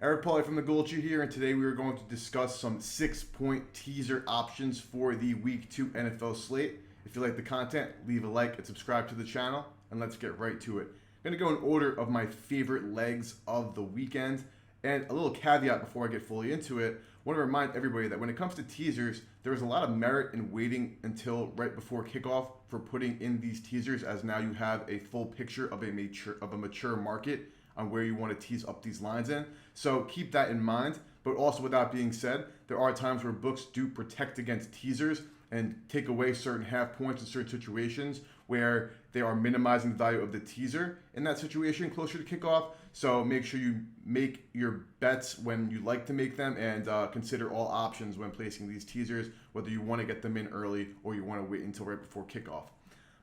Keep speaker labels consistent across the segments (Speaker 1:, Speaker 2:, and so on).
Speaker 1: Eric Pauly from the GoldSheet here, and today we are going to discuss some 6-point teaser options for the Week 2 NFL slate. If you like the content, leave a like and subscribe to the channel, and let's get right to it. I'm going to go in order of my favorite legs of the weekend, and a little caveat before I get fully into it. I want to remind everybody that when it comes to teasers, there is a lot of merit in waiting until right before kickoff for putting in these teasers, as now you have a full picture of a mature market on where you want to tease up these lines in. So keep that in mind. But also, with that being said, there are times where books do protect against teasers and take away certain half points in certain situations where they are minimizing the value of the teaser in that situation closer to kickoff. So make sure you make your bets when you like to make them, and consider all options when placing these teasers, whether you want to get them in early or you want to wait until right before kickoff.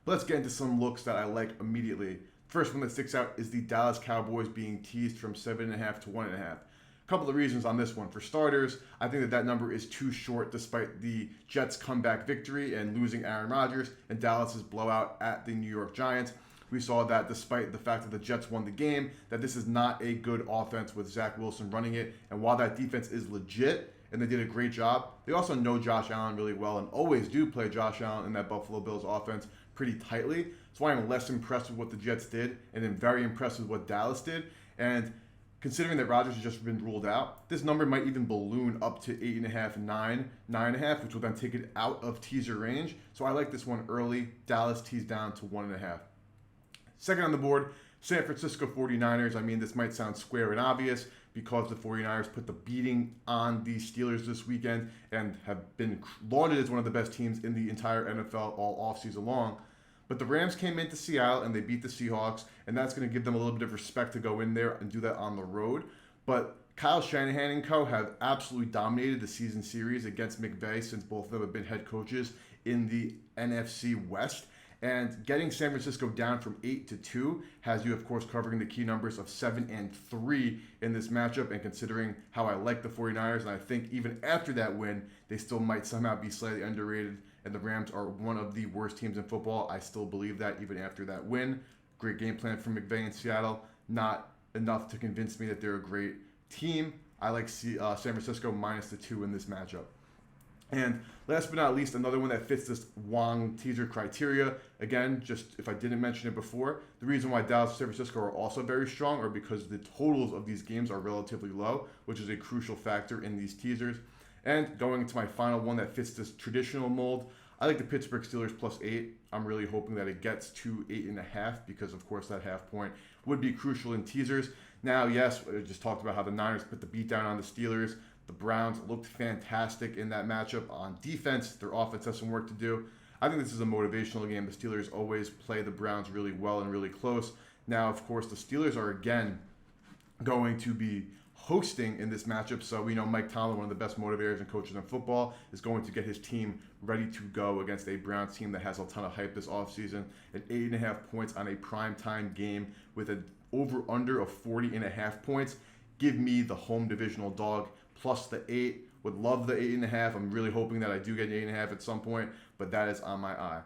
Speaker 1: But let's get into some looks that I like immediately. First one that sticks out is the Dallas Cowboys being teased from 7.5 to 1.5. A couple of reasons on this one. For starters, I think that number is too short despite the Jets' comeback victory and losing Aaron Rodgers and Dallas's blowout at the New York Giants. We saw that despite the fact that the Jets won the game, that this is not a good offense with Zach Wilson running it. And while that defense is legit and they did a great job, they also know Josh Allen really well and always do play Josh Allen in that Buffalo Bills offense pretty tightly. That's why I'm less impressed with what the Jets did, and then very impressed with what Dallas did. And considering that Rodgers has just been ruled out, this number might even balloon up to 8.5, 9.5, which will then take it out of teaser range. So I like this one early. Dallas teased down to 1.5. Second on the board, San Francisco 49ers. I mean, this might sound square and obvious because the 49ers put the beating on the Steelers this weekend and have been lauded as one of the best teams in the entire NFL all offseason long. But the Rams came into Seattle and they beat the Seahawks, and that's going to give them a little bit of respect to go in there and do that on the road. But Kyle Shanahan and co. have absolutely dominated the season series against McVay since both of them have been head coaches in the NFC West. And getting San Francisco down from 8 to 2 has you, of course, covering the key numbers of 7 and 3 in this matchup. And considering how I like the 49ers, and I think even after that win, they still might somehow be slightly underrated, and the Rams are one of the worst teams in football. I still believe that even after that win. Great game plan from McVay in Seattle. Not enough to convince me that they're a great team. I like San Francisco minus the 2 in this matchup. And last but not least, another one that fits this Wong teaser criteria. Again, just if I didn't mention it before, the reason why Dallas and San Francisco are also very strong are because the totals of these games are relatively low, which is a crucial factor in these teasers. And going into my final one that fits this traditional mold, I like the Pittsburgh Steelers plus 8. I'm really hoping that it gets to 8.5 because, of course, that half point would be crucial in teasers. Now, yes, I just talked about how the Niners put the beat down on the Steelers. The Browns looked fantastic in that matchup on defense. Their offense has some work to do. I think this is a motivational game. The Steelers always play the Browns really well and really close. Now, of course, the Steelers are again going to be hosting in this matchup. So we know Mike Tomlin, one of the best motivators and coaches in football, is going to get his team ready to go against a Browns team that has a ton of hype this offseason. At 8.5 points on a primetime game with an over-under of 40.5 points. Give me the home divisional dog plus the 8. Would love the 8.5. I'm really hoping that I do get an 8.5 at some point, but that is on my eye.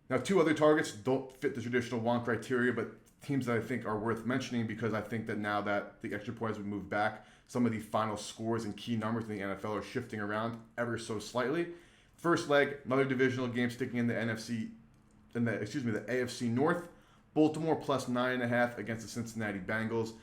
Speaker 1: Now, two other targets don't fit the traditional Wong criteria, but teams that I think are worth mentioning because I think that now that the extra points would move back, some of the final scores and key numbers in the NFL are shifting around ever so slightly. First leg, another divisional game sticking in the AFC North. Baltimore plus 9.5 against the Cincinnati Bengals.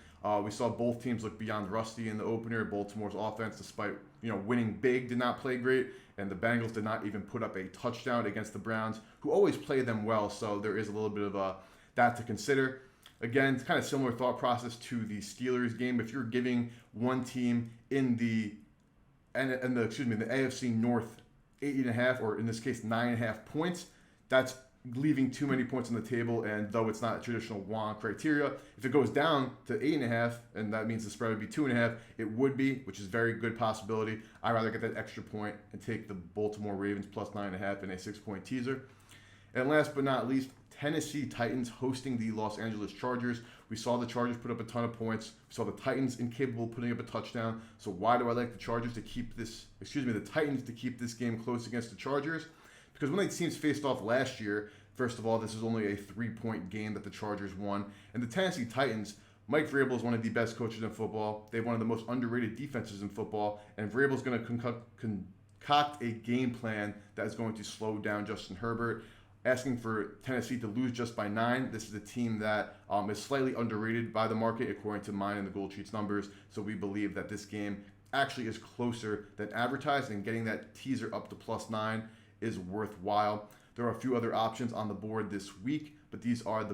Speaker 1: We saw both teams look beyond rusty in the opener. Baltimore's offense, despite winning big, did not play great, and the Bengals did not even put up a touchdown against the Browns, who always play them well. So there is a little bit of that to consider. Again, it's kind of similar thought process to the Steelers game. If you're giving one team in the AFC North 8.5, or in this case 9.5 points, that's leaving too many points on the table. And though it's not a traditional Wong criteria, if it goes down to 8.5, and that means the spread would be 2.5, it would be, which is a very good possibility. I'd rather get that extra point and take the Baltimore Ravens plus 9.5 in a 6-point teaser. And last but not least, Tennessee Titans hosting the Los Angeles Chargers. We saw the Chargers put up a ton of points. We saw the Titans incapable of putting up a touchdown. So why do I like the Titans to keep this game close against the Chargers? Because when the teams faced off last year, first of all, this is only a 3-point game that the Chargers won. And the Tennessee Titans, Mike Vrabel is one of the best coaches in football. They have one of the most underrated defenses in football, and Vrabel is going to concoct a game plan that is going to slow down Justin Herbert. Asking for Tennessee to lose just by 9. This is a team that is slightly underrated by the market, according to mine and the GoldSheet's numbers. So we believe that this game actually is closer than advertised, and getting that teaser up to +9 is worthwhile. There are a few other options on the board this week, but these are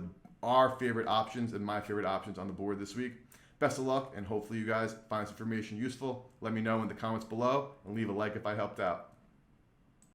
Speaker 1: our favorite options and my favorite options on the board this week. Best of luck, and hopefully you guys find this information useful. Let me know in the comments below, and leave a like if I helped out.